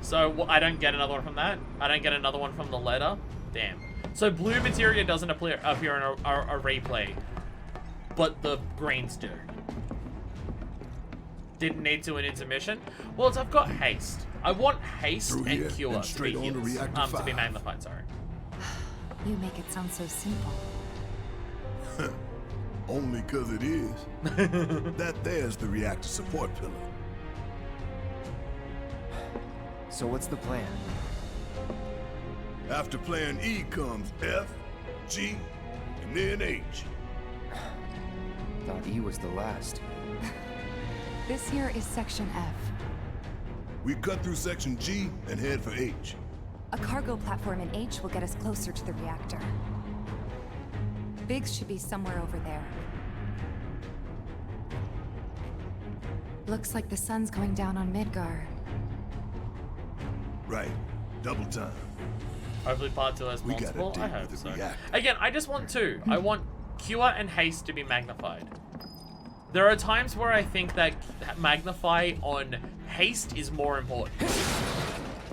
So I don't get another one from that. I don't get another one from the letter. Damn. So blue materia doesn't appear in a replay, but the greens do. Didn't need to in intermission. Well, I've got haste. I want haste and cure to be heals. To be magnified, sorry. You make it sound so simple. Only because it is. That there's the reactor support pillar. So what's the plan? After plan E comes F, G, and then H. Thought E was the last. This here is section F. We cut through section G and head for H. A cargo platform in H will get us closer to the reactor. Biggs should be somewhere over there. Looks like the sun's going down on Midgar. Right. Double time. Hopefully part 2 has We gotta multiple. deal I hope with the so. reactor. Again, I just want 2. I want cure and haste to be magnified. There are times where I think that magnify on haste is more important.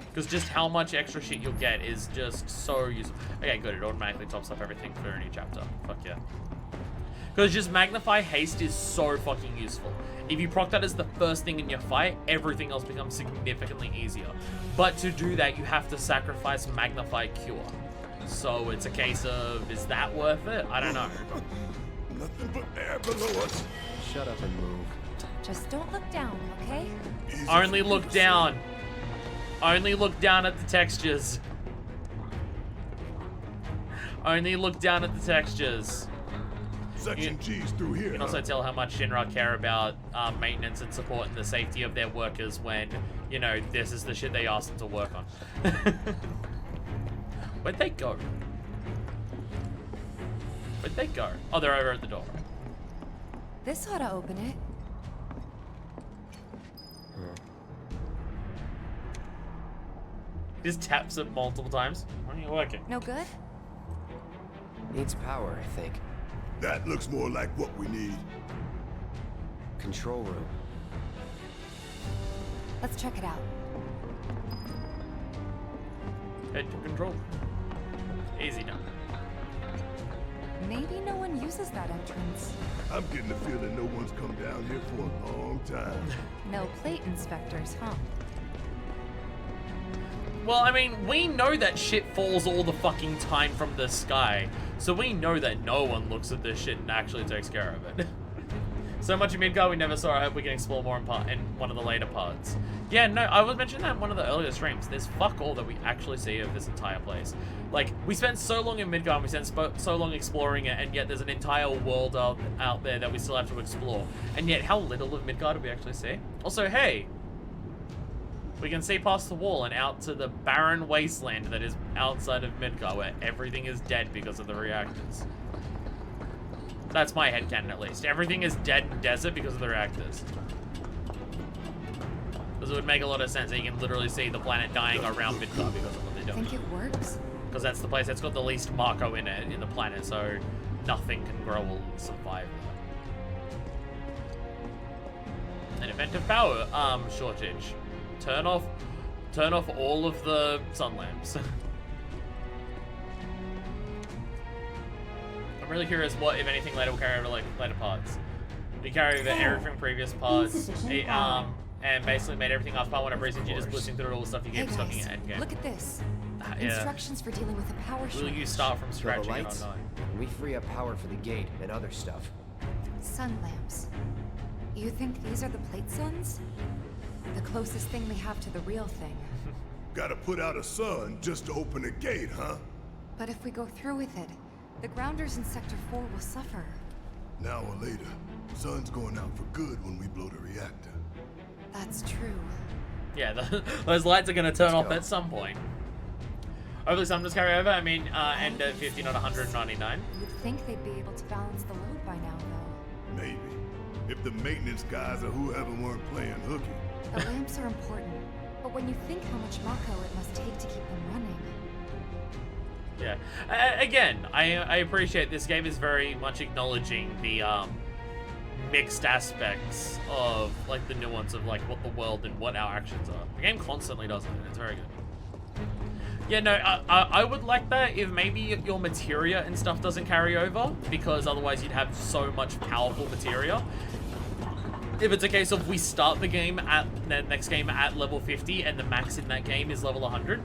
Because just how much extra shit you'll get is just so useful. Okay, good. It automatically tops up everything for a new chapter. Fuck yeah. Because just magnify haste is so fucking useful. If you proc that as the first thing in your fight, everything else becomes significantly easier. But to do that, you have to sacrifice magnify cure. So it's a case of, is that worth it? I don't know. Nothing but air below us. Shut up and move. Just don't look down, okay? Easy Only for look you to say. down. Only look down at the textures. Only look down at the textures. Section G's through here. You can also tell how much Shinra care about maintenance and support and the safety of their workers when, you know, this is the shit they asked them to work on. Where'd they go? Where'd they go? Oh, they're over at the door. This ought to open it. Just taps it multiple times. Why aren't you working? No good? Needs power, I think. That looks more like what we need. Control room. Let's check it out. Head to control. Easy done. Maybe no one uses that entrance. I'm getting the feeling no one's come down here for a long time. No plate inspectors, huh? Well, I mean, we know that shit falls all the fucking time from the sky. So we know that no one looks at this shit and actually takes care of it. So much of Midgar we never saw. I hope we can explore more in one of the later parts. Yeah, no, I was mentioning that in one of the earlier streams. There's fuck all that we actually see of this entire place. Like, we spent so long in Midgar and we spent so long exploring it, and yet there's an entire world out there that we still have to explore. And yet, how little of Midgar do we actually see? Also, hey, we can see past the wall and out to the barren wasteland that is outside of Midgar, where everything is dead because of the reactors. That's my headcanon, at least. Everything is dead in desert because of the reactors. Because it would make a lot of sense that you can literally see the planet dying around Midgar because of what they're doing. Think it works? Because that's the place that's got the least Marco in it, in the planet, so nothing can grow or survive there. An event of power shortage. Turn off all of the sun lamps. I'm really curious what, if anything, later will carry over like later parts. We carry over everything previous parts, and basically made everything off part 1 of recent. You're just blitzing through all the stuff you Hey keep stocking guys, at endgame. look at this. Yeah. Instructions for dealing with a power Will shortage. you start from Kill scratch the again or lights. not? We free up power for the gate and other stuff. Sun lamps. You think these are the plate suns? The closest thing we have to the real thing. Gotta put out a sun just to open a gate, huh? But if we go through with it, the grounders in Sector 4 will suffer. An hour later, sun's going out for good when we blow the reactor. That's true. Yeah, those lights are going to turn Let's off go. at some point. Hopefully some just carry over. I mean, end at 50, not 199. You'd think they'd be able to balance the load by now, though. Maybe. If the maintenance guys or whoever weren't playing hooky. The lamps are important, but when you think how much Mako it must take to keep them running. Yeah. Again, I appreciate this game is very much acknowledging the mixed aspects of like the nuance of like what the world and what our actions are. The game constantly does it, and it's very good. Yeah, no, I would like that if maybe your materia and stuff doesn't carry over, because otherwise you'd have so much powerful materia. If it's a case of we start the game at the next game at level 50 and the max in that game is level 100.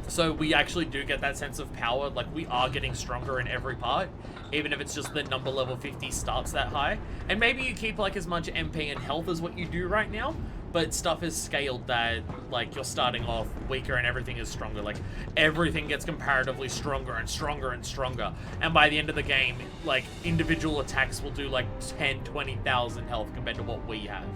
So we actually do get that sense of power, like we are getting stronger in every part, even if it's just the number level 50 starts that high. And maybe you keep like as much MP and health as what you do right now, but stuff is scaled that like you're starting off weaker and everything is stronger. Like everything gets comparatively stronger and stronger and stronger. And by the end of the game, like individual attacks will do like 10, 20,000 health compared to what we have.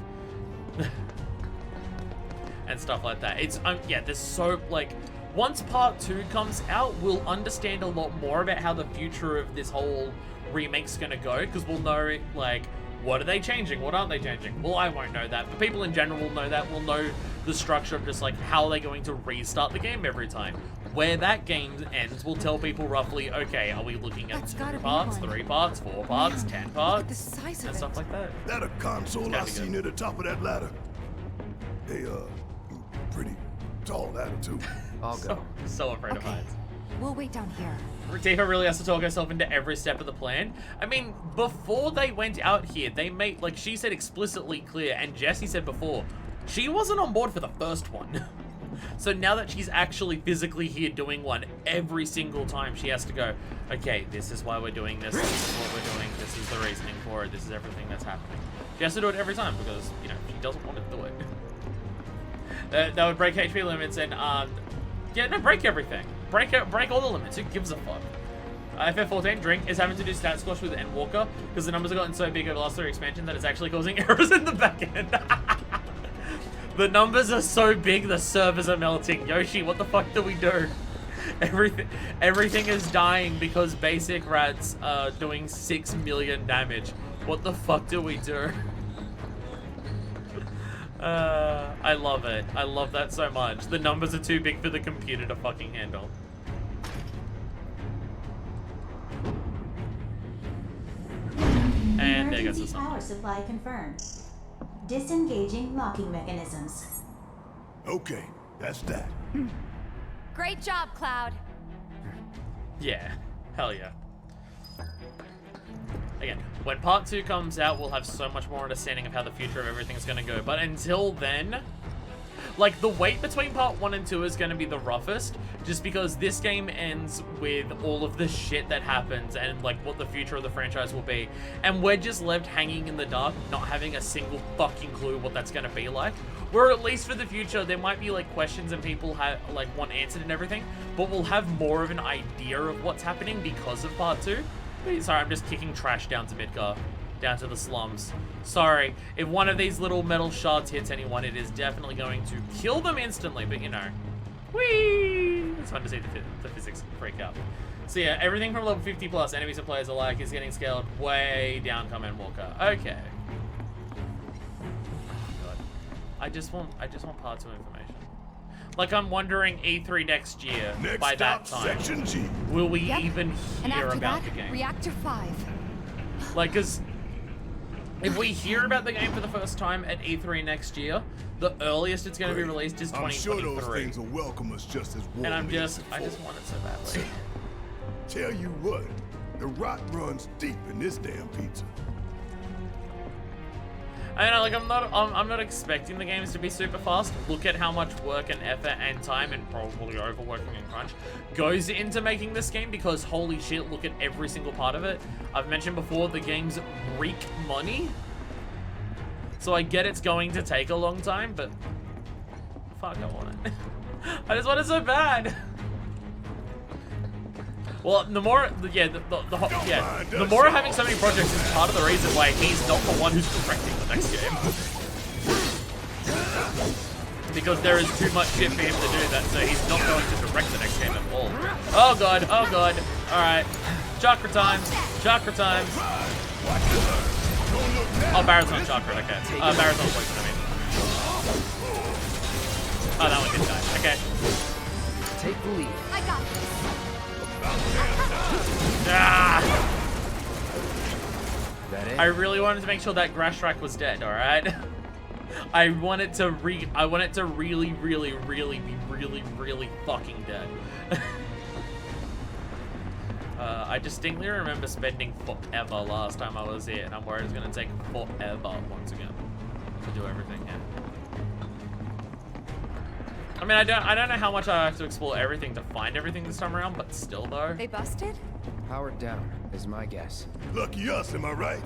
And stuff like that. It's, yeah, there's so, like, once part 2 comes out, we'll understand a lot more about how the future of this whole remake's gonna go, because we'll know, like, what are they changing? What aren't they changing? Well, I won't know that, but people in general will know that. We'll know the structure of just, like, how are they going to restart the game every time. Where that game ends, we'll tell people roughly, okay, are we looking at 2 parts, 3 parts, 4 parts, 10 parts, the size of and it. stuff like that. That a console I seen near the top of that ladder. They, pretty tall ladder, too. I'll go. So afraid of Okay. heights. We'll wait down here. Tifa really has to talk herself into every step of the plan. I mean, before they went out here, they made, like, she said explicitly clear, and Jessie said before, she wasn't on board for the first one. So now that she's actually physically here doing one, every single time she has to go, okay, this is why we're doing this is what we're doing, this is the reasoning for it, this is everything that's happening. She has to do it every time because, you know, she doesn't want to do it. That would break HP limits and, yeah, no, break everything. Break all the limits. Who gives a fuck? FF14 Drink is having to do stat squash with Endwalker because the numbers have gotten so big over the last 3 expansion that it's actually causing errors in the back end. The numbers are so big, the servers are melting. Yoshi, what the fuck do we do? Everything is dying because basic rats are doing 6 million damage. What the fuck do we do? I love it. I love that so much. The numbers are too big for the computer to fucking handle. And there goes the Emergency song. power supply confirmed. Disengaging locking mechanisms. Okay, that's that. Great job, Cloud. Yeah. Hell yeah. Again, when part 2 comes out, we'll have so much more understanding of how the future of everything's gonna go. But until then, like, the wait between part 1 and 2 is gonna be the roughest, just because this game ends with all of the shit that happens and, like, what the future of the franchise will be. And we're just left hanging in the dark, not having a single fucking clue what that's gonna be like. Where at least for the future, there might be, like, questions and people have, like, want answered and everything, but we'll have more of an idea of what's happening because of part 2. Sorry, I'm just kicking trash down to Midgar. Down to the slums. Sorry, if one of these little metal shards hits anyone, it is definitely going to kill them instantly, but you know. Whee! It's fun to see the physics freak out. So yeah, everything from level 50 plus, enemies and players alike, is getting scaled way down, come and Walker. Okay. God. I just want part 2 information. Like, I'm wondering E3 next year, Next by that stop, time, Section G. will we Yep. even And hear after about that, the game? Reactor 5. Like, because if we hear about the game for the first time at E3 next year, the earliest it's going to be released is I'm sure 2023. those things will welcome us just as warmly. And I as just before. want it so badly. Tell you what, the rot runs deep in this damn pizza. I know, like, I'm not expecting the games to be super fast. Look at how much work and effort and time and probably overworking and crunch goes into making this game, because holy shit, look at every single part of it. I've mentioned before, the games reek money. So I get it's going to take a long time, but fuck, I want it. I just want it so bad. Well, the more, yeah, the more having so many projects is part of the reason why he's not the one who's directing the next game. Because there is too much shit for him to do that, so he's not going to direct the next game at all. Oh god, oh god. Alright. Chakra times. Chakra times. Oh, Barrett's not chakra, okay. Barrett's not poison, I mean. Oh, that one did die. Okay. Take the lead. I got this. Ah! that it? I really wanted to make sure that Grashrak was dead, alright? I want it to really, really be really fucking dead. I distinctly remember spending forever last time I was here, and I'm worried it's gonna take forever once again to do everything here. I mean, I don't know how much I have to explore everything to find everything this time around, but still though. They busted? Powered down is my guess. Lucky us, am I right?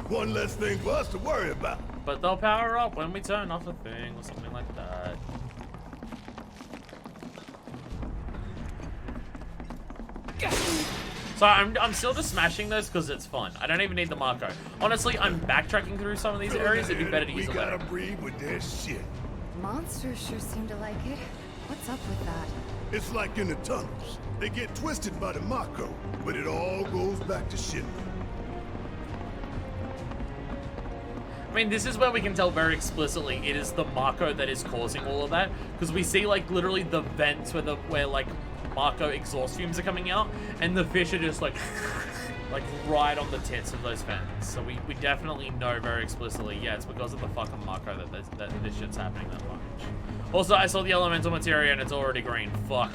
One less thing for us to worry about. But they'll power up when we turn off a thing or something like that. So I'm still just smashing those because it's fun. I don't even need the Marco. Honestly, I'm backtracking through some of these areas. It'd be better to use a We gotta ladder. breathe with their shit. Monsters sure seem to like it. What's up with that? It's like in the tunnels. They get twisted by the Mako, but it all goes back to shit. I mean, this is where we can tell very explicitly it is the Marco that is causing all of that, because we see like literally the vents where like Marco exhaust fumes are coming out, and the fish are just like right on the tits of those vents. So we definitely know very explicitly, yeah, it's because of the fucking Marco that this shit's happening that much. Also, I saw the elemental materia and it's already green. Fuck.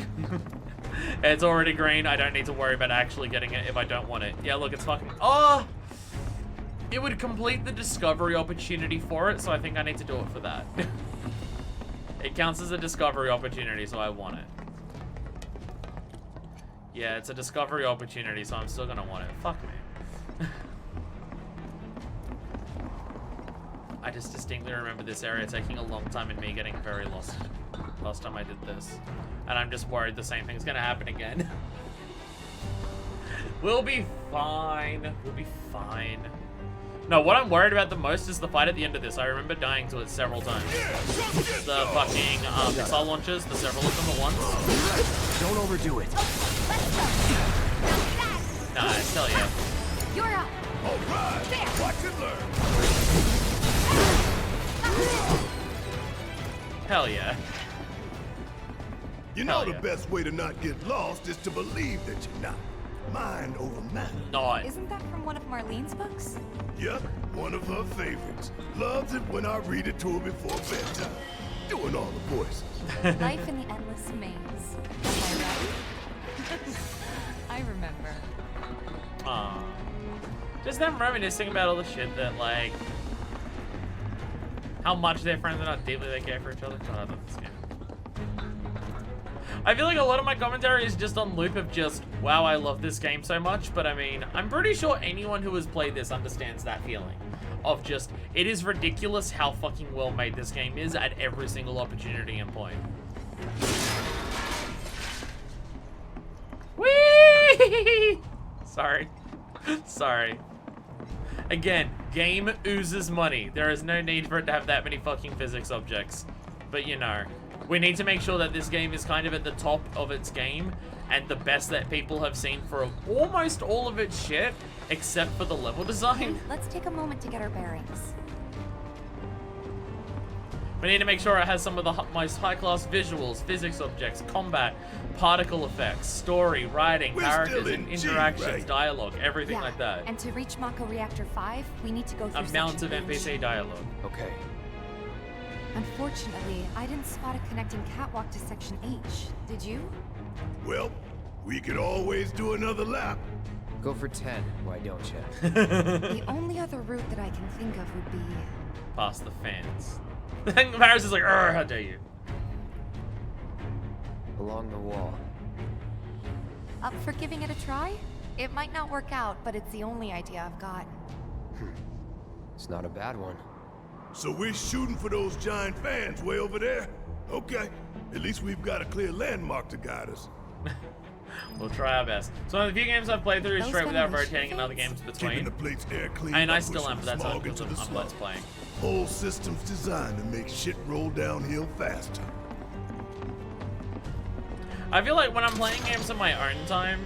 It's already green. I don't need to worry about actually getting it if I don't want it. Yeah, look, it's fucking. Oh. It would complete the discovery opportunity for it, so I think I need to do it for that. It counts as a discovery opportunity, so I want it. Yeah, it's a discovery opportunity, so I'm still gonna want it. Fuck me. I just distinctly remember this area taking a long time and me getting very lost last time I did this. And I'm just worried the same thing's gonna happen again. We'll be fine. We'll be fine. No, what I'm worried about the most is the fight at the end of this. I remember dying to it several times. The fucking missile launchers, the several of them at once. Don't overdo it. Nah, I tell ya. You're up. All right, watch and learn. Hell yeah. You know Hell the yeah. best way to not get lost is to believe that you're not. Mind over matter. Not. Isn't that from one of Marlene's books? Yep, one of her favorites. Loves it when I read it to her before bedtime. Doing all the voices. Life in the Endless Maze. Am I right? I remember. Aw. Just them reminiscing about all the shit that, like, how much they're friends and how deeply they care for each other. God, I love this game. I feel like a lot of my commentary is just on loop of just, wow, I love this game so much, but I mean, I'm pretty sure anyone who has played this understands that feeling of just, it is ridiculous how fucking well made this game is at every single opportunity and point. Whee! Sorry. Sorry. Again, game oozes money. There is no need for it to have that many fucking physics objects. But you know, we need to make sure that this game is kind of at the top of its game and the best that people have seen for almost all of its shit, except for the level design. Let's take a moment to get our bearings. We need to make sure it has some of the most high-class visuals, physics objects, combat, particle effects, story, writing, We're characters, still and in G, interactions, right? dialogue, everything Yeah, like that. and to reach Mako Reactor 5, we need to go through Amounts of Section H. NPC dialogue. Okay. Unfortunately, I didn't spot a connecting catwalk to Section H. Did you? Well, we could always do another lap. Go for 10, why don't you? The only other route that I can think of would be... Past the fans. Then Paris is like, "Arr, how dare you?" Along the wall. Up for giving it a try? It might not work out, but it's the only idea I've got. It's not a bad one. So we're shooting for those giant fans way over there? Okay, at least we've got a clear landmark to guide us. We'll try our best. So one of the few games I've played through Those straight without demolition rotating in other fans? games Keeping between. the plate's air clean. And I by still am, but pushing that's smog not because into the I'm slum. Let's Playing. Whole system's designed to make shit roll downhill faster. I feel like when I'm playing games on my own time,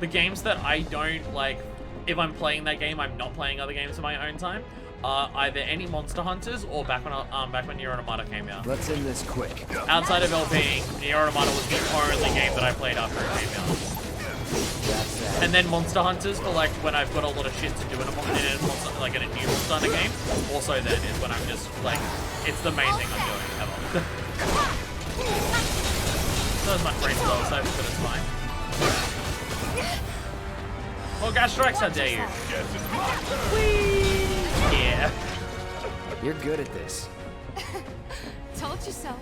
the games that I don't like, if I'm playing that game, I'm not playing other games on my own time, are either any Monster Hunters or back when Nier Automata came out. Let's end this quick. Outside of LP, Nier Automata was the only game that I played after it came out. That's that. And then monster hunters for like when I've got a lot of shit to do in a monster, like in a new monster hunter game. Also then is when I'm just like, it's the main thing I'm doing ever. Not as much brain flow as I but it's fine. Well, gas strikes, how dare you? Whee! Yeah. You're good at this. Told you so.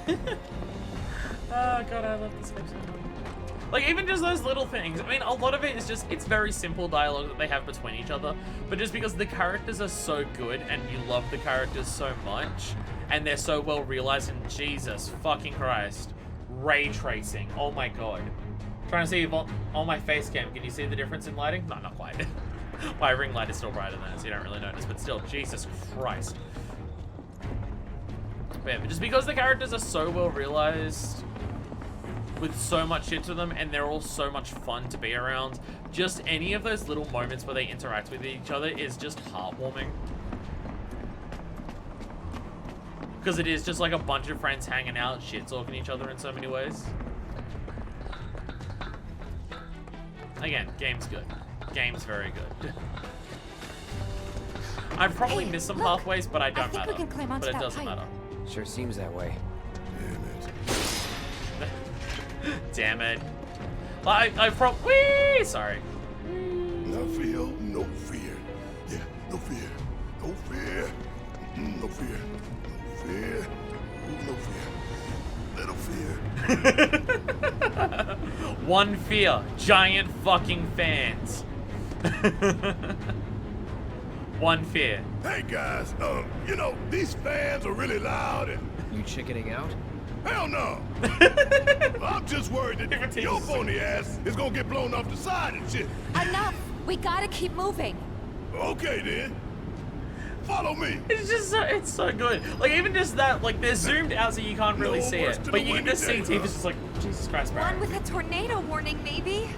Oh god, I love this game so much. Like, even just those little things. I mean, a lot of it is just, it's very simple dialogue that they have between each other. But just because the characters are so good and you love the characters so much, and they're so well realized, and Jesus fucking Christ. Ray tracing. Oh my god. Trying to see if on my face cam, can you see the difference in lighting? No, not quite. My ring light is still brighter than it, so you don't really notice. But still, Jesus Christ. But yeah, just because the characters are so well realized, with so much shit to them, and they're all so much fun to be around, just any of those little moments where they interact with each other is just heartwarming. Because it is just like a bunch of friends hanging out, shit talking each other in so many ways. Again, game's good. Game's very good. I've probably missed some pathways, but I don't matter. We can climb onto But it that doesn't pipe. matter. Sure seems that way. Damn it. Damn it. I probably. Sorry. No fear, no fear. Yeah, no fear. No fear. No fear. No fear. Ooh, no fear. Little fear. One fear. Giant fucking fans. One fear. Hey guys, you know, these fans are really loud and You chickening out? hell no. I'm just worried that your phony ass is gonna get blown off the side and shit. Enough! We gotta keep moving. Okay then. Follow me. It's just so, it's so good. Like, even just that, like, they're zoomed out so you can't really No see worse it. to But the you can windy just see day, Tifa's huh? just like, Jesus Christ, bro. One with a tornado warning, maybe?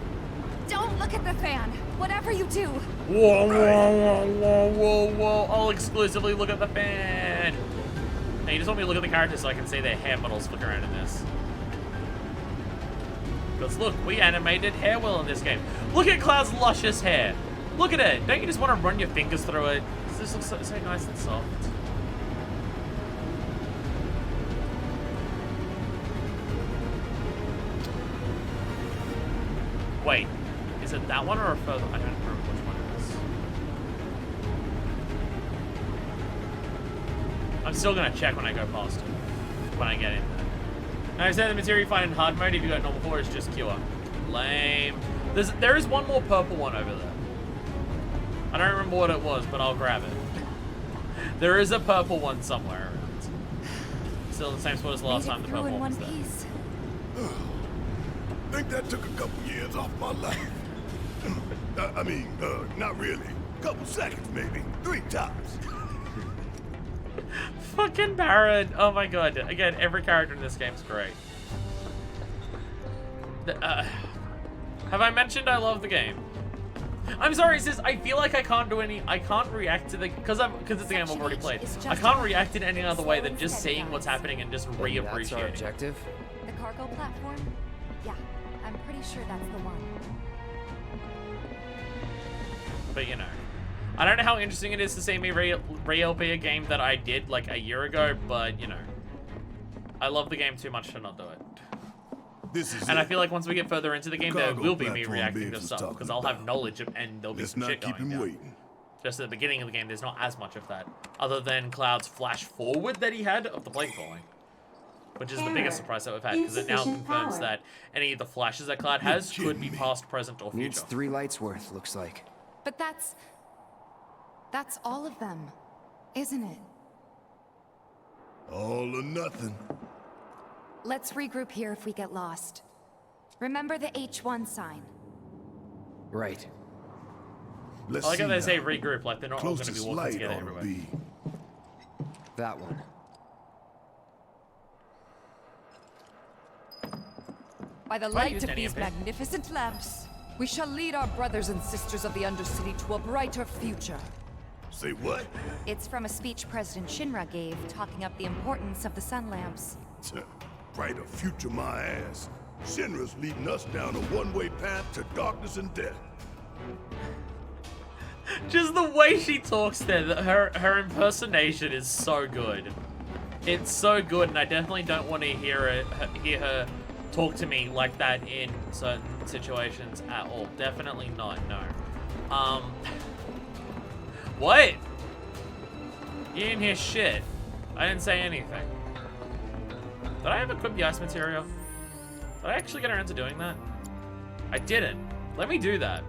Don't look at the fan. Whatever you do. Whoa, whoa, whoa, whoa, whoa. I'll exclusively look at the fan. Now, you just want me to look at the characters so I can see their hair models flick around in this. Because look, we animated hair well in this game. Look at Cloud's luscious hair. Look at it. Don't you just want to run your fingers through it? This looks so nice and soft. Wait, is it that one or a further? I don't remember which one it is. I'm still gonna check when I go past it. When I get in there. Now, I said the material you find in hard mode if you got normal 4 is just cure. Lame. There is one more purple one over there. I don't remember what it was, but I'll grab it. There is a purple one somewhere around. Still the same spot as the last time the purple one was there. Piece. Think that took a couple years off my life. I mean, not really. Couple seconds, maybe. 3 tops. Fucking Barrett. Oh my god. Again, every character in this game's great. Have I mentioned I love the game? I'm sorry, sis. I feel like I can't do any. I can't react to the because it's a game I've already played. I can't react in any other way than just seeing what's happening and just That's our reappreciating. objective? The cargo platform? Yeah, I'm pretty sure that's the one. But you know, I don't know how interesting it is to see me re-LP a game that I did like a year ago. But you know, I love the game too much to not do it. This is And it. I feel like once we get further into the game, there Cargo will be me platform reacting to Bibbs is stuff talking because I'll have about. knowledge of, and there'll be Let's some not shit keep going him down. waiting. Just at the beginning of the game, there's not as much of that, other than Cloud's flash forward that he had of the plate falling, which is the biggest surprise that we've had because it now Insufficient confirms power. that any of the flashes that Cloud has You're could be kidding me. past, present, or Needs future. 3 lights worth, looks like. But that's all of them, isn't it? All or nothing. Let's regroup here if we get lost. Remember the H1 sign. Right. Let's I like how see they say now. regroup, like they're not all going to be Closest walking light together ought to everywhere. be. That one. By the Why light use of any these of it? magnificent lamps, we shall lead our brothers and sisters of the Undercity to a brighter future. Say what? It's from a speech President Shinra gave, talking up the importance of the sun lamps. Brighter future my ass. Shinra's leading us down a one-way path to darkness and death. Just the way she talks there, her impersonation is so good. It's so good, and I definitely don't want to hear her talk to me like that in certain situations at all. Definitely not, no. What? You didn't hear shit. I didn't say anything. Did I ever equip the ice material? Did I actually get around to doing that? I didn't. Let me do that.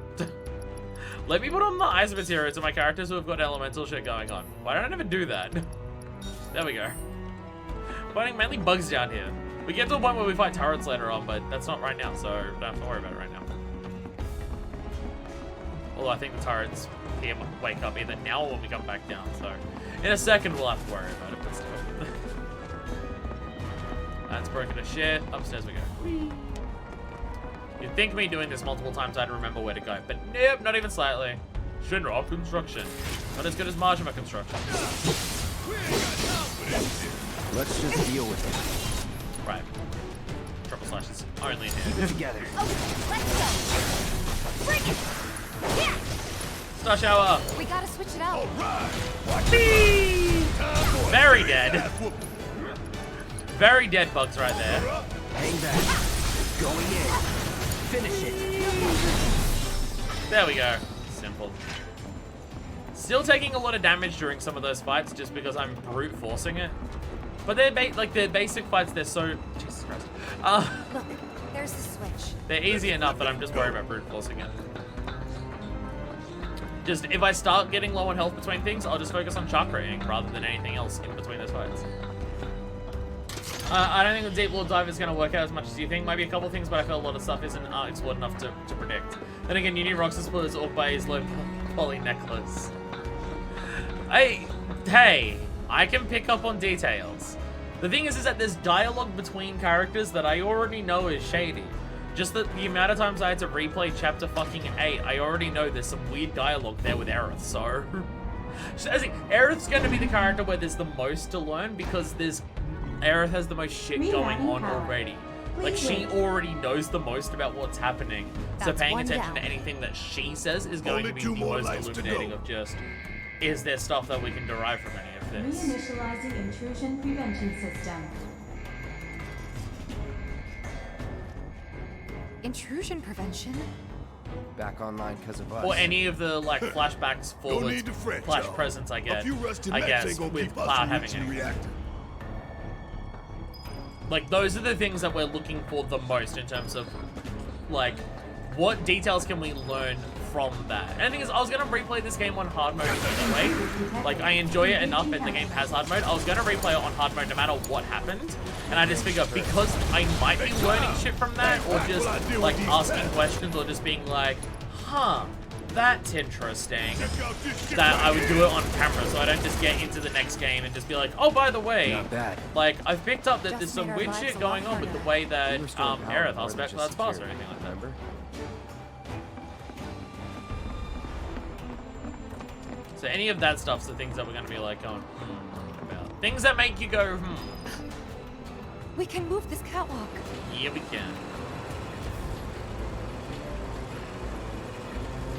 Let me put on the ice material to my characters who have got elemental shit going on. Why don't I never do that? There we go. Fighting mainly bugs down here. We get to a point where we fight turrets later on, but that's not right now, so don't have to worry about it right now. Although I think the turrets here might wake up either now or when we come back down, so in a second we'll have to worry about it, but still. That's broken to shit. Upstairs we go. Whee. You'd think me doing this multiple times I'd remember where to go, but nope, not even slightly. Shinra construction. Not as good as Majima construction. Let's just deal with it. Right. Triple slash is only Keep here. it together. Okay, let's go. Bring it. Yeah. Star shower. We gotta switch it out. Very dead. Very dead bugs right there. Hang back. Going in. Finish it. There we go. Simple. Still taking a lot of damage during some of those fights just because I'm brute forcing it. But they're like the basic fights, they're so Jesus Christ. Look, there's the switch. They're easy enough that I'm just worried about brute forcing it. Just if I start getting low on health between things, I'll just focus on chakraing rather than anything else in between those fights. I don't think the Deep Lord Dive is going to work out as much as you think. Maybe a couple things, but I feel a lot of stuff isn't explored enough to predict. Then again, you need Roxas Spurs or by his low poly necklace. Hey, I can pick up on details. The thing is that there's dialogue between characters that I already know is shady. Just that the amount of times I had to replay chapter fucking 8, I already know there's some weird dialogue there with Aerith, so... Aerith's going to be the character where there's the most to learn because Aerith has the most shit going on already. Like, she already knows the most about what's happening. So paying attention to anything that she says is going to be the most illuminating of just, is there stuff that we can derive from any of this? Reinitializing intrusion prevention system. Intrusion prevention? Back online because of us. Or any of the, like, flashbacks, No forwards, need to fret, flash y'all. presents I A get, few rusty I mechs guess, ain't gonna with keep us Cloud from having reaching anything. reactor. Like, those are the things that we're looking for the most in terms of, like, what details can we learn from that? And the thing is, I was going to replay this game on hard mode anyway. Like, I enjoy it enough and the game has hard mode. I was going to replay it on hard mode no matter what happened. And I just figure, because I might be learning shit from that, or just, like, asking questions, or just being like, huh, that's interesting, that I would do it on camera, so I don't just get into the next game and just be like, oh, by the way, Not bad. like, I've picked up that there's Just some made our weird lives shit a going lot on with the harder. way that, We restored power Aerith more has than special just pass or security, anything like that. remember? So any of that stuff's the things that we're going to be like going, about. Things that make you go, We can move this catwalk. yeah, we can.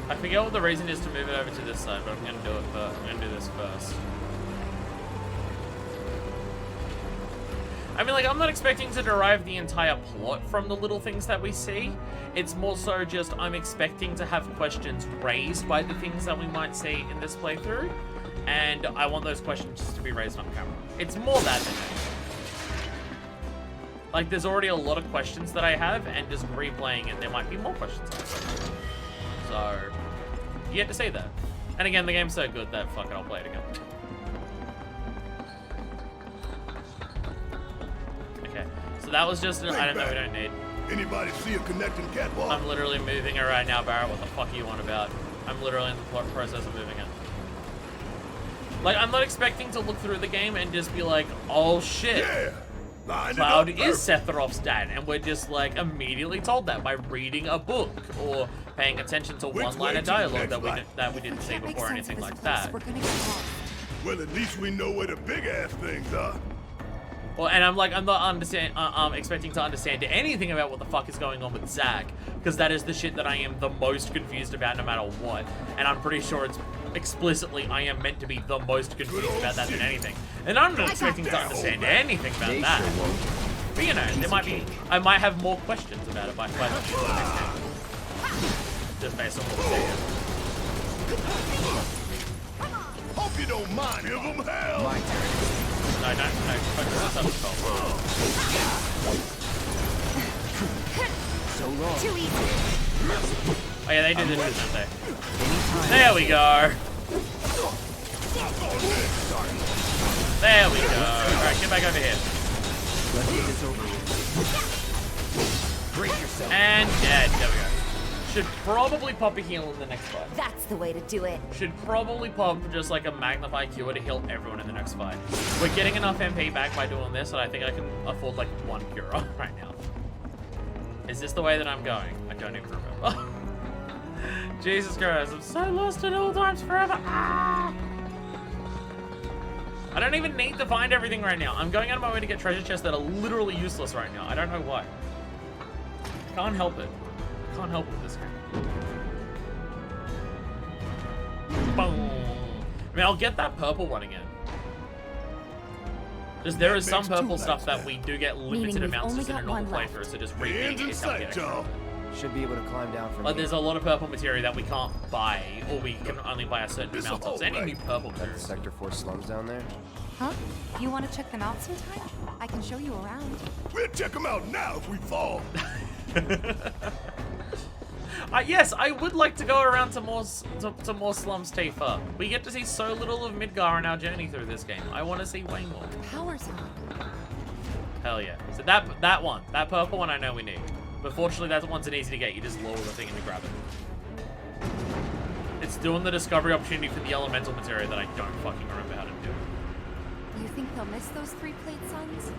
I forget what the reason is to move it over to this side, but I'm gonna do it first. I'm gonna do this first. I mean, like, I'm not expecting to derive the entire plot from the little things that we see. It's more so just I'm expecting to have questions raised by the things that we might see in this playthrough, and I want those questions just to be raised on camera. It's more that than anything. Like, there's already a lot of questions that I have, and just replaying it, there might be more questions. So, you get to see that. And again, the game's so good that, fuck it, I'll play it again. Okay, so that was just an item that we don't need. Anybody see a connecting catwalk? I'm literally moving it right now, Barrett. What the fuck are you on about? I'm literally in the process of moving it. Like, I'm not expecting to look through the game and just be like, oh shit. Yeah. Line it Cloud up is perfect. Sephiroth's dad, and we're just like immediately told that by reading a book or paying attention to Which one line way of to the dialogue next that we didn't see Can't make before or sense of anything this like place. that. We're gonna get lost. Well, at least we know where the big ass things are. Well, and I'm not expecting to understand anything about what the fuck is going on with Zach, because that is the shit that I am the most confused about no matter what. And I'm pretty sure it's explicitly I am meant to be the most confused about that than anything. And I'm not expecting to understand anything about They that. sure won't. But you know, I might have more questions about it by the next game. Just based on what we're saying. Hope you don't mind. Give them hell. My turn. No, focus on something called. So long. Too easy. Oh yeah, they do this, don't they? Anytime. There we go. There we go. Alright, get back over here. Let's get this over with. Brace yourself. And dead. There we go. Should probably pop a heal in the next fight. That's the way to do it. Should probably pop just like a Magnify Cure to heal everyone in the next fight. We're getting enough MP back by doing this, and I think I can afford like one Cure right now. Is this the way that I'm going? I don't even remember. Jesus Christ, I'm so lost in all times forever. Ah! I don't even need to find everything right now. I'm going out of my way to get treasure chests that are literally useless right now. I don't know why. Can't help it. Can't help with this game. Boom. I mean, I'll get that purple one again. Just there is some purple stuff that we do get limited amounts just in a normal playthrough, so just reading is how we get extra. Should be able to climb down from But here. there's a lot of purple material that we can't buy, or we can only buy a certain amount of. So any new purple That material. Sector 4 slums down there. Huh? You want to check them out sometime? I can show you around. We'll check them out now if we fall. Yes, I would like to go around to more slums, Tifa. We get to see so little of Midgar in our journey through this game. I want to see way more. Power's on. Hell yeah. So that purple one I know we need. But fortunately that one's an easy to get. You just lower the thing and you grab it. It's doing the discovery opportunity for the elemental material that I don't fucking remember how to do. You think they'll miss those 3 plate suns?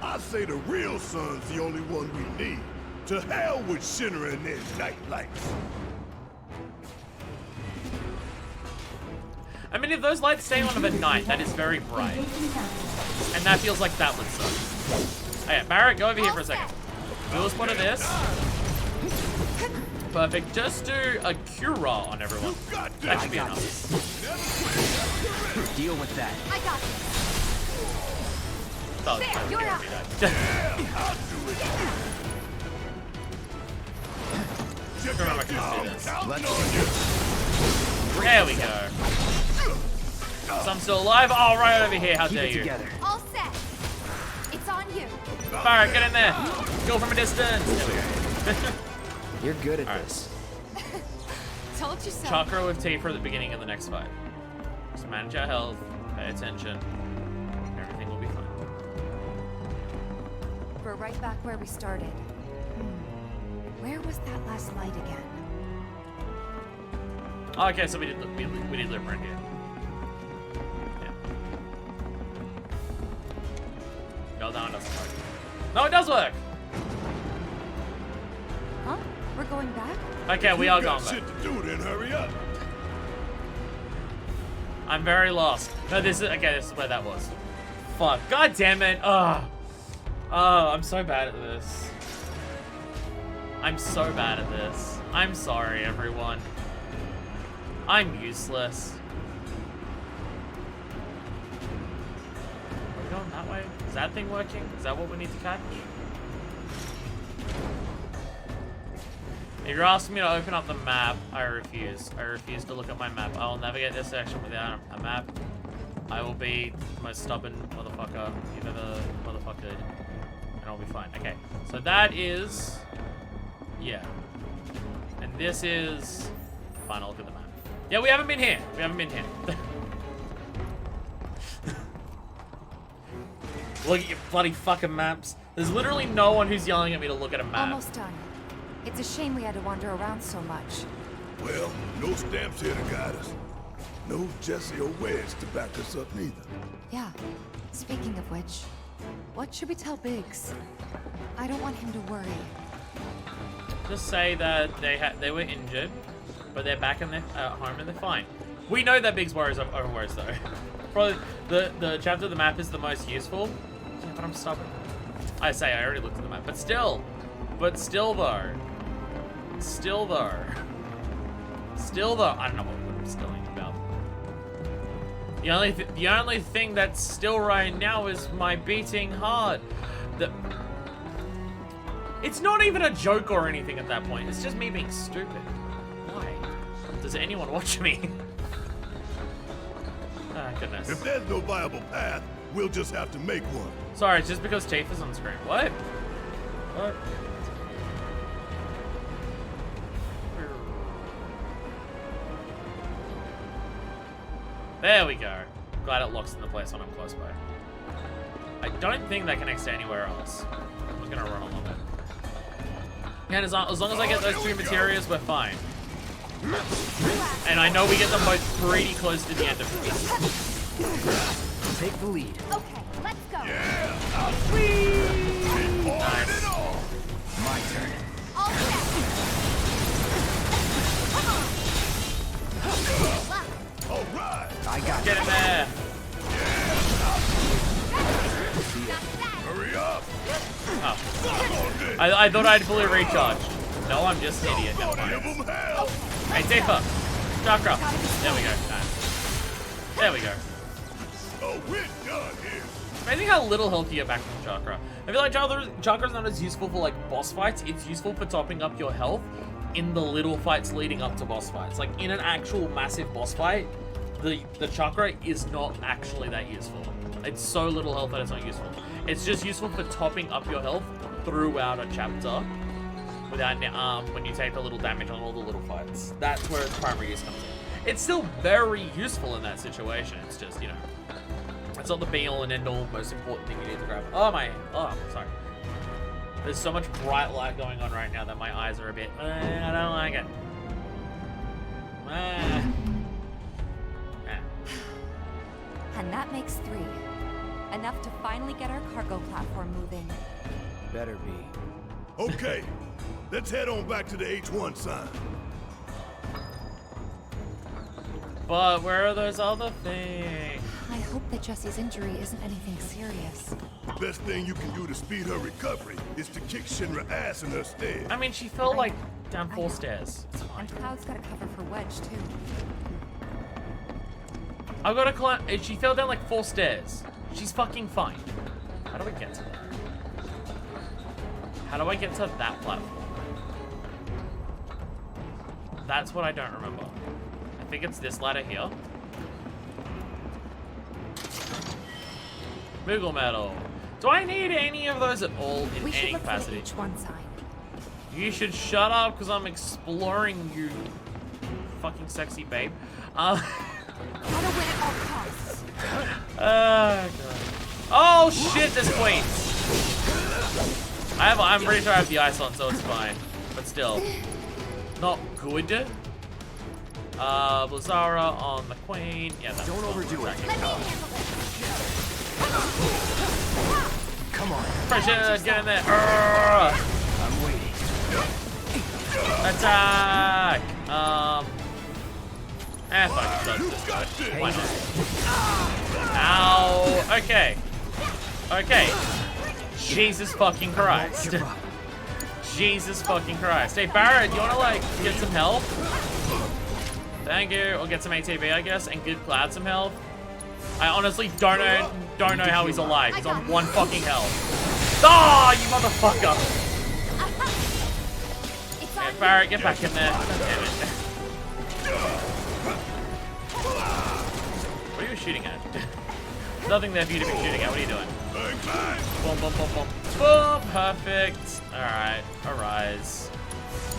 I say the real sun's the only one we need. To hell with Shinra and their night lights. I mean, if those lights stay on at night, that is very bright. And that feels like that would suck. Oh yeah, Barrett, go over here for a second. Do a spot of this. Perfect. Just do a Cura on everyone. That should be enough. Deal with that. I got you. Oh, You're out. Remember, I can just do this. Let's There we go. Some still alive? Oh, right over here. How keep dare it you. together. All set. It's on you. Barrett, get in there. Kill from a distance. There we go. You're good at Alright. this. Told you so. Chakra with Tifa at the beginning of the next fight. Just manage our health, pay attention. Everything will be fine. We're right back where we started. Where was that last light again? Oh, okay, so we did live around here. Yeah. No, that one doesn't work. No, it does work! Huh? We're going back? Okay, we are got going back. shit to do, then hurry up. I'm very lost. No, this is where that was. Fuck. God damn it. Oh, I'm so bad at this. I'm so bad at this. I'm sorry, everyone. I'm useless. Are we going that way? Is that thing working? Is that what we need to catch? If you're asking me to open up the map, I refuse. I refuse to look at my map. I will navigate this section without a map. I will be the most stubborn motherfucker you've ever motherfuckered. And I'll be fine. Okay, so that is... yeah. And this is... fine, I'll look at the map. Yeah, we haven't been here. We haven't been here. Look at your bloody fucking maps. There's literally no one who's yelling at me to look at a map. Almost done. It's a shame we had to wander around so much. Well, no stamps here to guide us. No Jesse or Wedge to back us up neither. Yeah. Speaking of which, what should we tell Biggs? I don't want him to worry. Just say that they were injured, but they're back in their home and they're fine. We know that Biggs worries over worries though. Probably the chapter of the map is the most useful, Yeah, but I'm stubborn. I say I already looked at the map, but still though. Still though, I don't know what I'm stilling about. The only thing that's still right now is my beating heart. It's not even a joke or anything at that point. It's just me being stupid. Why? Does anyone watch me? Ah, goodness. If there's no viable path, we'll just have to make one. Sorry, it's just because Tifa's on screen. What? What? There we go. Glad it locks into place when I'm close by. I don't think that connects to anywhere else. I'm just gonna run a little bit. And as long as I get those two materials, we're fine. And I know we get them both pretty close to the end of this. Take the lead. Okay, let's go. Yeah! Nice. My turn. All set. All right! I got Get in there. Hurry up! Oh. I thought I'd fully recharged. No, I'm just an idiot. Never Give mind. them hell! Hey, Tifa. Chakra. There we go. Nice. There we go. Oh, we're done here. Amazing how little health you get back from Chakra. I feel like Chakra's not as useful for like boss fights. It's useful for topping up your health in the little fights leading up to boss fights. Like in an actual massive boss fight, the Chakra is not actually that useful. It's so little health that it's not useful. It's just useful for topping up your health throughout a chapter without when you take a little damage on all the little fights. That's where its primary use comes in. It's still very useful in that situation. It's just, you know, it's not the be-all and end-all most important thing you need to grab. Oh, my, oh, sorry. There's so much bright light going on right now that my eyes are a bit, I don't like it. And that makes 3. Enough to finally get our cargo platform moving. Better be. Okay, let's head on back to the H1 sign. But where are those other things? I hope that Jessie's injury isn't anything serious. The best thing you can do to speed her recovery is to kick Shinra ass in her stead. I mean, she fell like down I 4 know. stairs. It's fine. And Cloud's got a cover for Wedge, too. I've got to climb. She fell down like 4 stairs. She's fucking fine. How do I get to that? How do I get to that platform? That's what I don't remember. I think it's this ladder here. Moogle Metal. Do I need any of those at all in We should any look capacity? for the H1 sign. You should shut up because I'm exploring, you fucking sexy babe. Gotta win at all costs. God. Oh shit, there's queens. I'm pretty sure I have the ice on, so it's fine. But still, not good. Blizzara on the queen. Yeah, that's Don't overdo it. Let me handle this. Come on. Pressure, get in there. I'm waiting. Attack. Fuck, just Got do this. it. Why not? Ow. Okay. Okay. Jesus fucking Christ. Give up. Jesus fucking Christ. Hey, Barrett, you wanna, like, get some help? Thank you. Or get some ATB, I guess, and give Cloud some health. I honestly don't know how he's alive. He's on 1 fucking health. Oh, you motherfucker. It's Yeah, on Barrett, get back in there. God damn it. What are you shooting at? Nothing there for you to be shooting at. What are you doing? Bang, bang. Boom, boom, boom, boom. Boom, perfect. Alright, arise.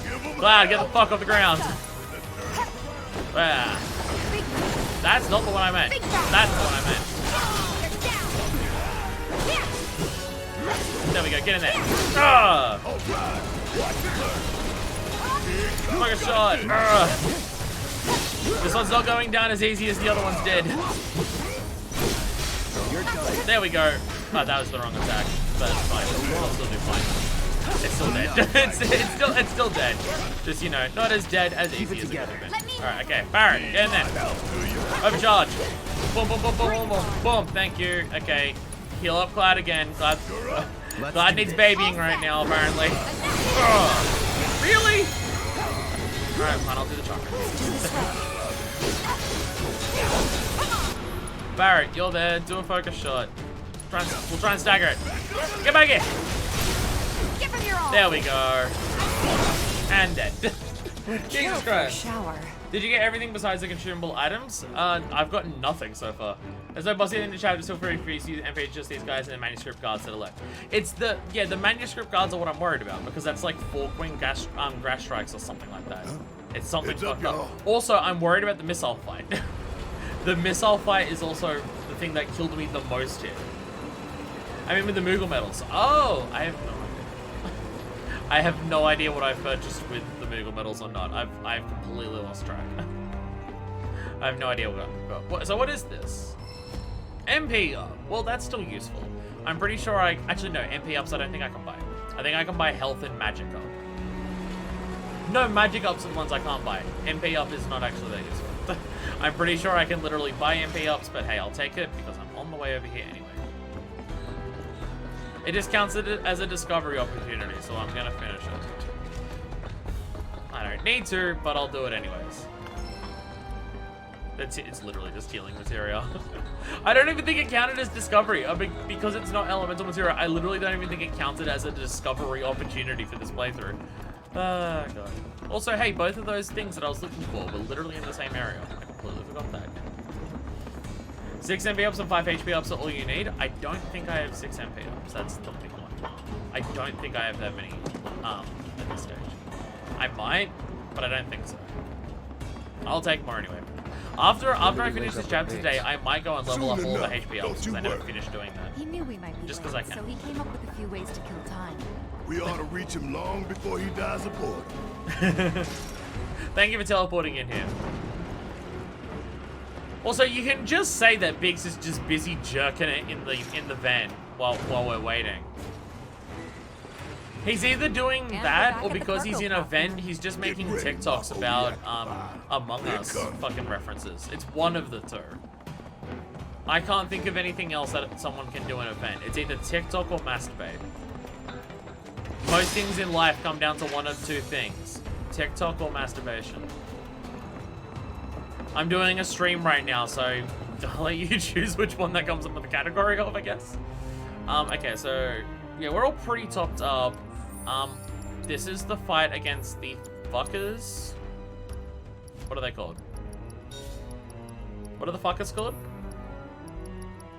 Give them Cloud, get hell. the fuck off the ground. Ah. That's not the one I meant. That's the one I meant. There we go, get in there. Ah! All right. Watch it burn. Fucking shot. Ah. This one's not going down as easy as the other ones did. You're done. There we go. Oh, that was the wrong attack. But it's fine. We'll still do fine. It's still dead. it's still dead. Just, you know, not as dead as easy as it could have been. Alright, okay. Barrett, get in there. Overcharge. Boom, boom, boom, boom, boom, boom. Boom, thank you. Okay. Heal up Glad again. Glad Let's needs babying right now, apparently. Ugh. Really? Alright, fine, I'll do the chakra. Barrett, you're there. Do a focus shot. We'll try and stagger it. Get back here. Give him your all. There we go. And dead. Jesus Christ. Shower. Did you get everything besides the consumable items? I've gotten nothing so far. There's no boss in the chapter, still free for you to use MP, just these guys and the manuscript guards that are left. It's the manuscript guards are what I'm worried about, because that's like 4 queen grass strikes or something like that. It's something Heads up, fucked up. y'all. Also, I'm worried about the missile fight. The missile fight is also the thing that killed me the most here. I mean, with the Moogle medals. Oh, I have no idea. I have no idea what I've purchased with the Moogle medals or not. I've completely lost track. I have no idea what I've got. So what is this? MP up. Well, that's still useful. I'm pretty sure actually no, MP ups I don't think I can buy. I think I can buy health and magic up. No, magic ups are the ones I can't buy. MP up is not actually that useful. I'm pretty sure I can literally buy MP ups, but hey, I'll take it because I'm on the way over here anyway. It just counts it as a discovery opportunity, so I'm gonna finish it. I don't need to, but I'll do it anyways. It's literally just healing materia. I don't even think it counted as discovery. I mean, because it's not elemental materia, I literally don't even think it counted as a discovery opportunity for this playthrough. Ah, God. Also, hey, both of those things that I was looking for were literally in the same area. I completely forgot that. 6 MP ups and 5 HP ups are all you need. I don't think I have 6 MP ups. That's the big one. I don't think I have that many at this stage. I might, but I don't think so. I'll take more anyway. After I finish this chapter today, I might go and level up all the HP ups because I never finished doing that. He knew we might be Just 'cause late, I can. so he came up with a few ways to kill time. We ought to reach him long before he dies aboard. Thank you for teleporting in here. Also, you can just say that Biggs is just busy jerking it in the van while we're waiting. He's either doing that or because he's in a vent, he's just making TikToks about Among Us fucking references. It's one of the two. I can't think of anything else that someone can do in a vent. It's either TikTok or masturbate. Most things in life come down to one of two things. TikTok or masturbation. I'm doing a stream right now, so I'll let you choose which one that comes up with the category of, I guess. Okay, so yeah, we're all pretty topped up. This is the fight against the fuckers. What are they called? What are the fuckers called?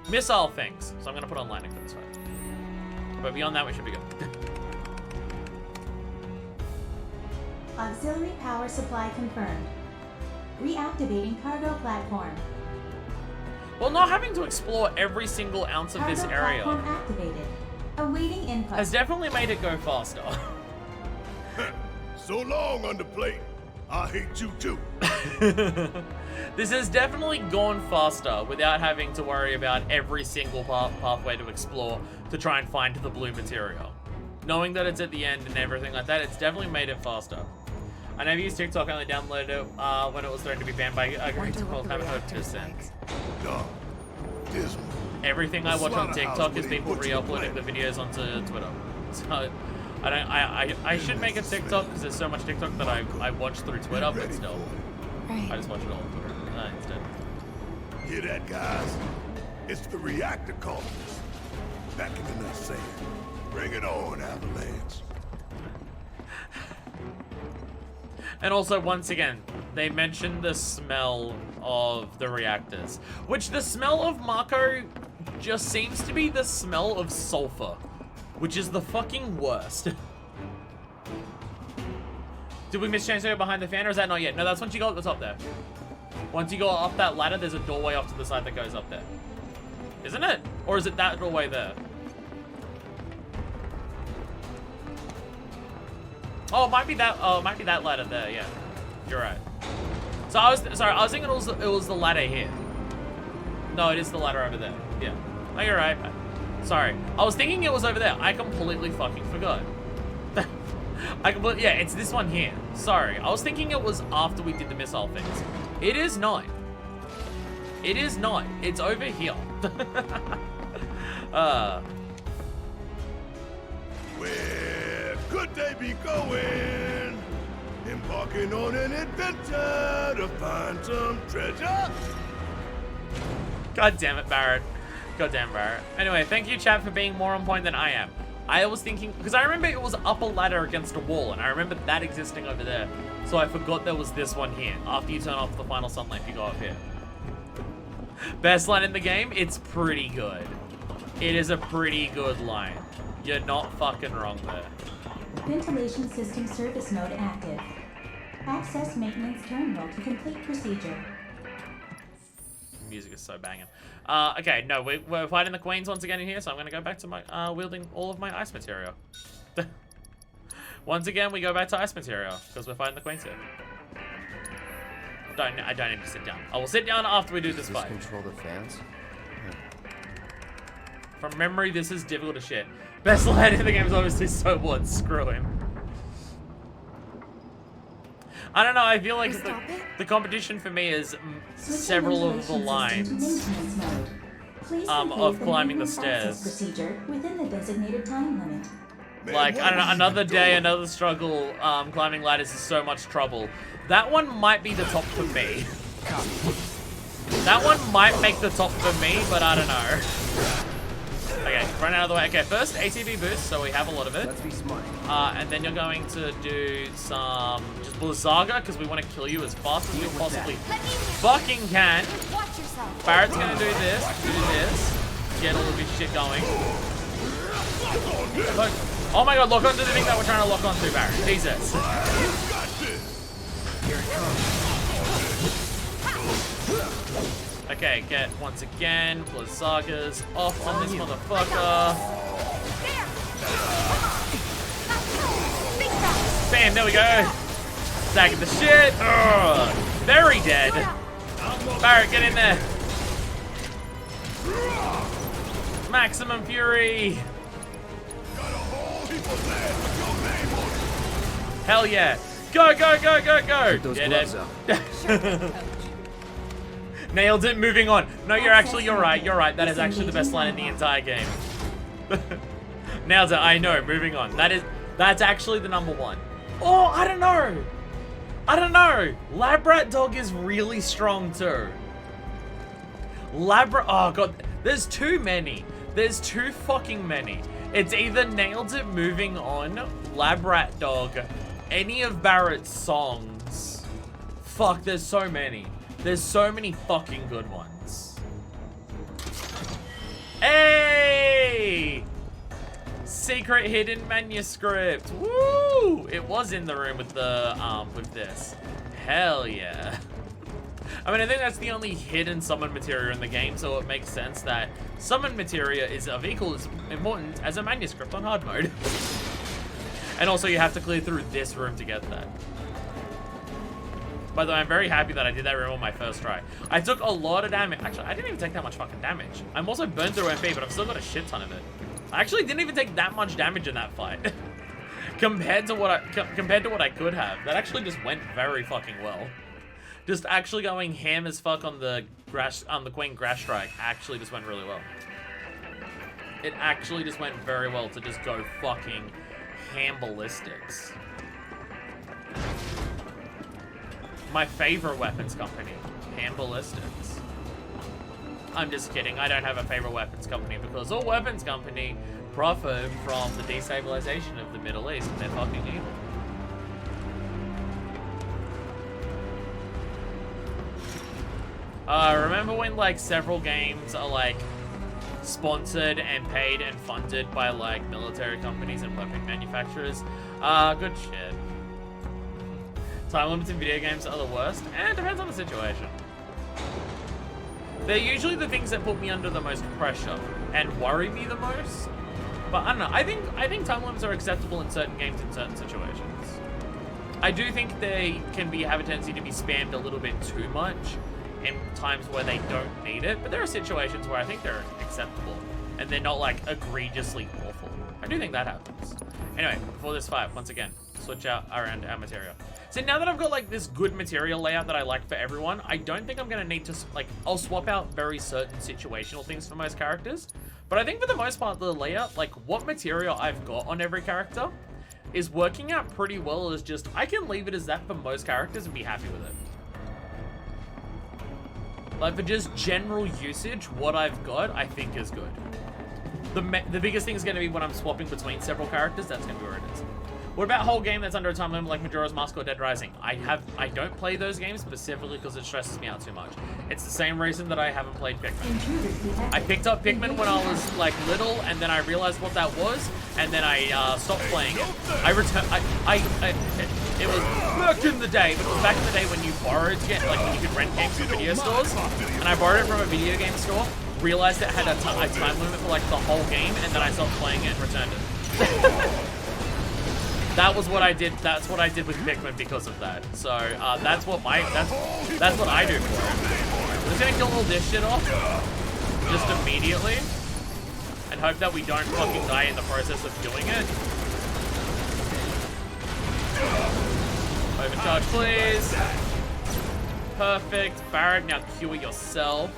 Missile things. So I'm gonna put on landing for this fight. But beyond that, we should be good. Auxiliary power supply confirmed. Reactivating cargo platform. Well, not having to explore every single ounce of this Cargo area platform activated. Awaiting input. has definitely made it go faster. So long, Underplate. I hate you too. This has definitely gone faster without having to worry about every single pathway to explore to try and find the blue material. Knowing that it's at the end and everything like that, it's definitely made it faster. I never used TikTok, I only downloaded it when it was threatened to be banned by a great deal of time since. Dark, dismal. Everything I watch on TikTok is people re-uploading the videos onto Twitter. So I should make a TikTok because there's so much TikTok that I watch through Twitter, but still. Right. I just watch it all on Twitter instead. Hear that, guys? It's the reactor calling us. Back in the nut saying, bring it on, Avalanche. And also, once again, they mentioned the smell of the reactors, which the smell of Mako just seems to be the smell of sulfur, which is the fucking worst. Did we miss Chainsaw behind the fan, or is that not yet? No, that's once you go up the top there. Once you go up that ladder, there's a doorway off to the side that goes up there. Isn't it? Or is it that doorway there? Oh, it might be that ladder there, yeah. You're right. So I was thinking it was the ladder here. No, it is the ladder over there. Yeah. Oh, you're right. Sorry. I was thinking it was over there. I completely fucking forgot. Yeah, it's this one here. Sorry. I was thinking it was after we did the missile things. It is not. It is not. It's over here. Where could they be going? Embarking on an adventure to find some treasure? God damn it, Barrett. God damn Barrett. Anyway, thank you, chat, for being more on point than I am. I was thinking, because I remember it was up a ladder against a wall, and I remember that existing over there. So I forgot there was this one here. After you turn off the final sun lamp, you go up here. Best line in the game? It's pretty good. It is a pretty good line. You're not fucking wrong there. Ventilation system service mode active. Access maintenance terminal to complete procedure. Music is so banging. Okay, no, we're fighting the queens once again in here, so I'm gonna go back to my wielding all of my ice material. Once again, we go back to ice material because we're fighting the queens here. I don't need to sit down. I will sit down after we do this fight. Control the fans? From memory, this is difficult as shit. Best line in the game is obviously so what? Screw him. I don't know, I feel like the competition for me is several of the lines of climbing the stairs. Procedure within the designated time limit. Like, I don't know, another day, another struggle, climbing ladders is so much trouble. That one might be the top for me. That one might make the top for me, but I don't know. Okay, run out of the way. Okay, first ATB boost, so we have a lot of it. Let's be smart. And then you're going to do some just Blizzaga, because we want to kill you as fast as we possibly fucking can. Watch yourself. Barrett's gonna do this, get all of his shit going. Look. Oh my god, lock onto the thing that we're trying to lock onto, Barrett. Jesus. Here it comes. Okay, get once again Blizzagas off on this motherfucker. Bam, there we go. Stacking the shit. Ugh. Very dead. Barrett, get in there. Maximum fury. Hell yeah. Go, go, go, go, go. Put those Yeah, gloves dead. up. Nailed it, moving on. No, you're right. That is actually the best line in the entire game. Nailed it, I know, moving on. That's actually the number one. Oh, I don't know. Labrat Dog is really strong too. Oh god, there's too many. There's too fucking many. It's either Nailed It, Moving On, Labrat Dog, any of Barrett's songs. Fuck, there's so many. There's so many fucking good ones. Hey! Secret hidden manuscript. Woo! It was in the room with the with this. Hell yeah. I mean, I think that's the only hidden summon materia in the game, so it makes sense that summon materia is of equal as important as a manuscript on hard mode. And also you have to clear through this room to get that. By the way, I'm very happy that I did that room on my first try. I took a lot of damage. Actually, I didn't even take that much fucking damage. I'm also burned through MP, but I've still got a shit ton of it. I actually didn't even take that much damage in that fight. compared to what I could have. That actually just went very fucking well. Just actually going ham as fuck on the Queen Grass Strike actually just went really well. It actually just went very well to just go fucking ham ballistics. My favorite weapons company, Ham Ballistics. I'm just kidding, I don't have a favorite weapons company because all weapons company profit from the destabilization of the Middle East and they're fucking evil. Remember when like several games are like sponsored and paid and funded by like military companies and weapon manufacturers? Good shit. Time limits in video games are the worst, and it depends on the situation. They're usually the things that put me under the most pressure and worry me the most. But I don't know, I think time limits are acceptable in certain games in certain situations. I do think they can have a tendency to be spammed a little bit too much in times where they don't need it, but there are situations where I think they're acceptable and they're not like egregiously awful. I do think that happens. Anyway, before this fight, once again, switch out around our material. So now that I've got like this good material layout that I like for everyone, I don't think I'm gonna need to like, I'll swap out very certain situational things for most characters. But I think for the most part, the layout, like what material I've got on every character is working out pretty well. Is just, I can leave it as that for most characters and be happy with it. Like for just general usage, what I've got, I think is good. The biggest thing is going to be when I'm swapping between several characters, that's going to be where it is. What about a whole game that's under a time limit like Majora's Mask or Dead Rising? I don't play those games specifically because it stresses me out too much. It's the same reason that I haven't played Pikmin. I picked up Pikmin when I was like little, and then I realized what that was, and then I stopped playing it. It was back in the day, but it was back in the day when you borrowed, like when you could rent games from video stores, and I borrowed it from a video game store, realized it had a time limit for like the whole game, and then I stopped playing it and returned it. That was what I did. That's what I did with Pikmin because of that. So that's what I do for it. I'm just gonna kill all this shit off just immediately, and hope that we don't fucking die in the process of doing it. Overcharge, please. Perfect. Barrett, now cure yourself.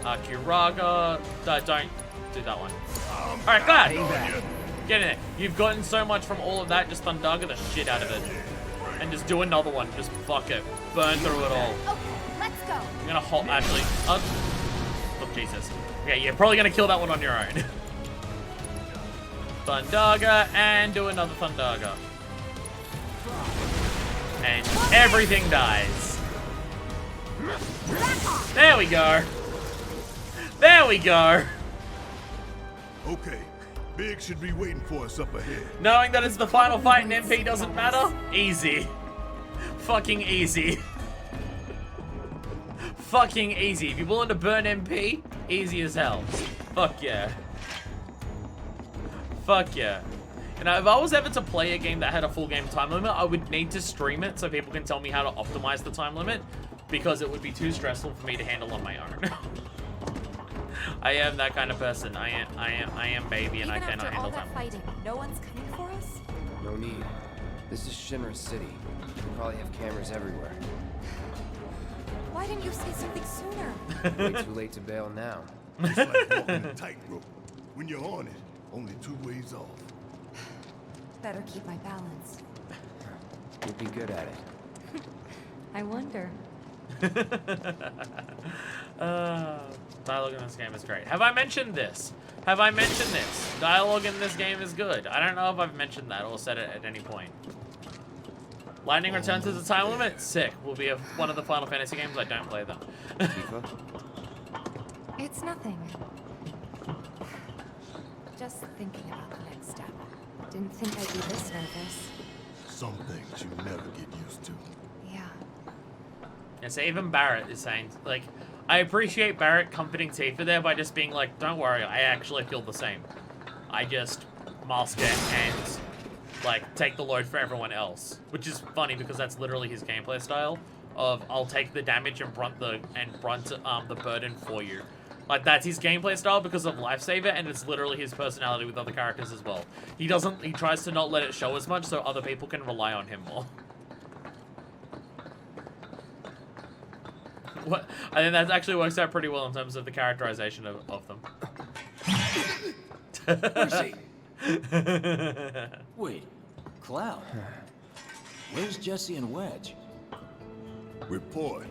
Kiraga. Don't do that one. All right, glad. Get in there. You've gotten so much from all of that, just Thundaga the shit out of it. And just do another one. Just fuck it. Burn through it all. Okay, let's go. I'm gonna hold, actually. Oh, Jesus. Okay, you're probably gonna kill that one on your own. Thundaga, and do another Thundaga. And everything dies. There we go. There we go. Okay. Big should be waiting for us up ahead. Knowing that it's the final fight and MP doesn't matter? Easy. Fucking easy. Fucking easy. If you're willing to burn MP, easy as hell. Fuck yeah. Fuck yeah. You know, if I was ever to play a game that had a full game time limit, I would need to stream it so people can tell me how to optimize the time limit, because it would be too stressful for me to handle on my own. I am that kind of person. I am baby, and I cannot handle time. Fighting, no one's coming for us? No need. This is Shinra's city. We probably have cameras everywhere. Why didn't you say something sooner? Way too late to bail now. It's like walking a tightrope. When you're on it, only 2 ways off. Better keep my balance. You'll be good at it. I wonder. Dialogue in this game is great. Have I mentioned this? Have I mentioned this? Dialogue in this game is good. I don't know if I've mentioned that or said it at any point. Lightning returns to the time limit? Sick. Will be one of the Final Fantasy games. I don't play them. Tifa? It's nothing. Just thinking about the next step. Didn't think I'd be this nervous. Some things you never get used to. Yeah. Yeah, so even Barrett is saying, like, I appreciate Barrett comforting Tifa there by just being like, don't worry, I actually feel the same. I just mask it and, like, take the load for everyone else. Which is funny because that's literally his gameplay style of, I'll take the damage and brunt the burden for you. Like, that's his gameplay style because of Lifesaver, and it's literally his personality with other characters as well. He tries to not let it show as much so other people can rely on him more. What? I think that actually works out pretty well in terms of the characterization of them. Where's he? Wait, Cloud. Where's Jesse and Wedge? Report.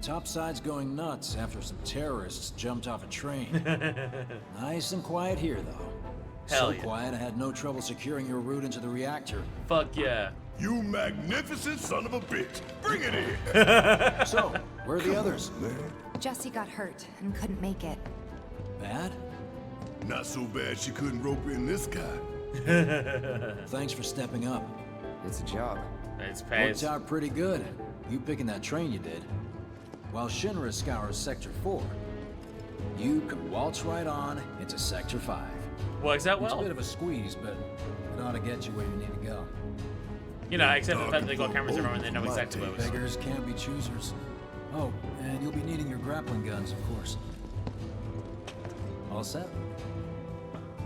Topside's going nuts after some terrorists jumped off a train. Nice and quiet here, though. Hell So yeah. quiet I had no trouble securing your route into the reactor. Fuck yeah. You magnificent son of a bitch. Bring it in. So, where are the others? Man, Jessie got hurt and couldn't make it. Bad? not so bad she couldn't rope in this guy. Thanks for stepping up. It's a job. It's pays. Worked out pretty good. You picking that train you did. While Shinra scours Sector 4, you can waltz right on into Sector 5. Works out It's a well. bit of a squeeze, but it ought to get you where you need to go. You know, except for the fact that they got cameras everywhere and they know exactly where we're going. Beggars can't be choosers. Oh, and you'll be needing your grappling guns, of course. All set?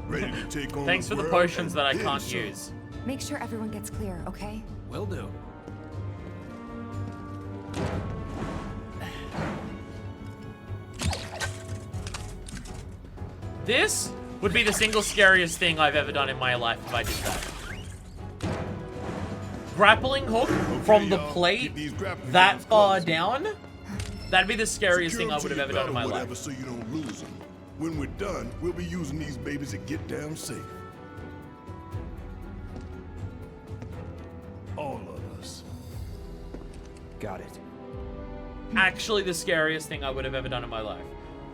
Ready to take on Thanks for the world potions and that I then can't some. use. Make sure everyone gets clear, okay? Will do. This would be the single scariest thing I've ever done in my life if I did that. Grappling hook from the plate that far down, that'd be the scariest thing I would have ever done in my life. So you don't lose them. When we're done, we'll be using these babies to get down safe. All of us. Got it. Actually the scariest thing I would have ever done in my life.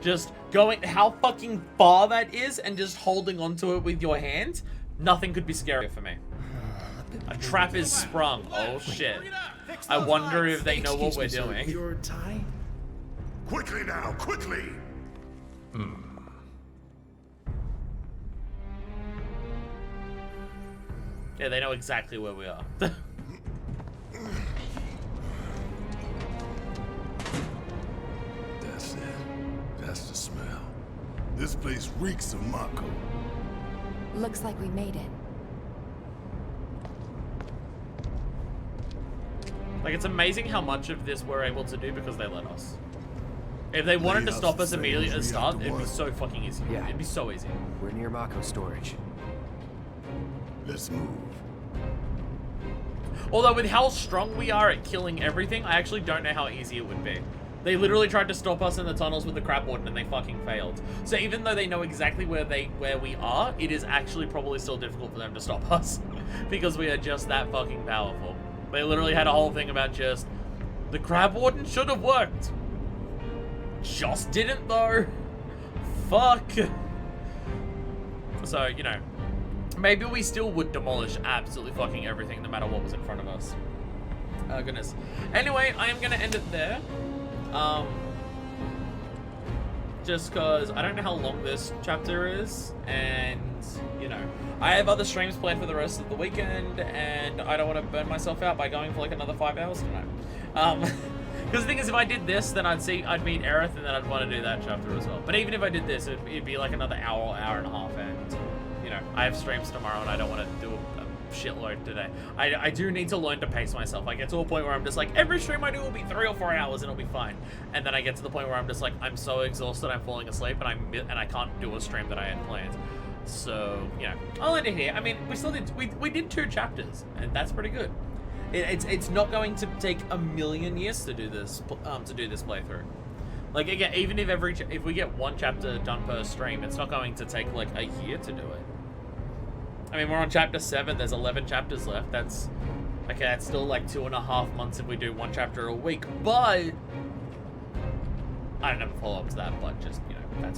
Just going, how fucking far that is and just holding onto it with your hand, nothing could be scarier for me. A trap is sprung. Oh shit. I wonder if they know what we're doing. Your tie? Quickly now, quickly! Yeah, they know exactly where we are. That's it. That's the smell. This place reeks of Mako. Looks like we made it. Like, it's amazing how much of this we're able to do because they let us. If they wanted to stop us immediately at the start, it'd be so fucking easy. Yeah. It'd be so easy. We're near Mako storage. Let's move. Although with how strong we are at killing everything, I actually don't know how easy it would be. They literally tried to stop us in the tunnels with the crab warden and they fucking failed. So even though they know exactly where we are, it is actually probably still difficult for them to stop us. Because we are just that fucking powerful. They literally had a whole thing about just, the crab warden should have worked. Just didn't though. Fuck. So, you know, maybe we still would demolish absolutely fucking everything no matter what was in front of us. Oh goodness. Anyway, I am gonna end it there. Just cause I don't know how long this chapter is, and you know, I have other streams planned for the rest of the weekend, and I don't want to burn myself out by going for like another 5 hours tonight. Because the thing is, if I did this, then I'd meet Aerith, and then I'd want to do that chapter as well. But even if I did this, it'd be like another hour and a half, and you know, I have streams tomorrow, and I don't want to do a shitload today. I do need to learn to pace myself. I get to a point where I'm just like, every stream I do will be 3 or 4 hours, and it'll be fine. And then I get to the point where I'm just like, I'm so exhausted, I'm falling asleep, and I can't do a stream that I had planned. So, you know, I'll end it here. I mean, we did 2 chapters, and that's pretty good. It's not going to take a million years to do this playthrough. Like again, even if we get 1 chapter done per stream, it's not going to take like a year to do it. I mean, we're on chapter 7. There's 11 chapters left. That's okay. That's still like 2.5 months if we do 1 chapter a week. But I don't have a follow up to that. But just, you know,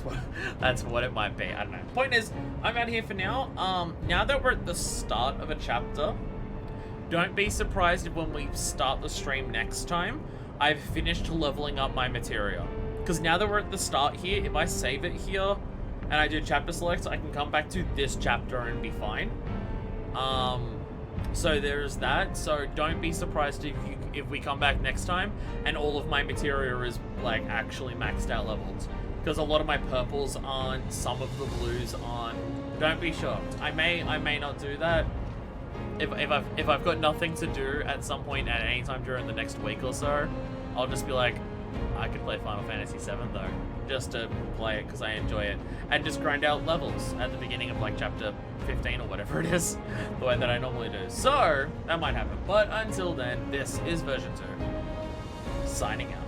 that's what it might be. I don't know. Point is, I'm out here for now. Now that we're at the start of a chapter, don't be surprised if when we start the stream next time, I've finished leveling up my materia. Because now that we're at the start here, if I save it here and I do chapter select, I can come back to this chapter and be fine. So there's that. So don't be surprised if we come back next time and all of my materia is like actually maxed out leveled. Because a lot of my purples aren't, some of the blues aren't. Don't be shocked. I may not do that. If I've got nothing to do at some point at any time during the next week or so, I'll just be like, I could play Final Fantasy VII though, just to play it because I enjoy it, and just grind out levels at the beginning of like chapter 15 or whatever it is, the way that I normally do. So that might happen, but until then, this is version 2, signing out.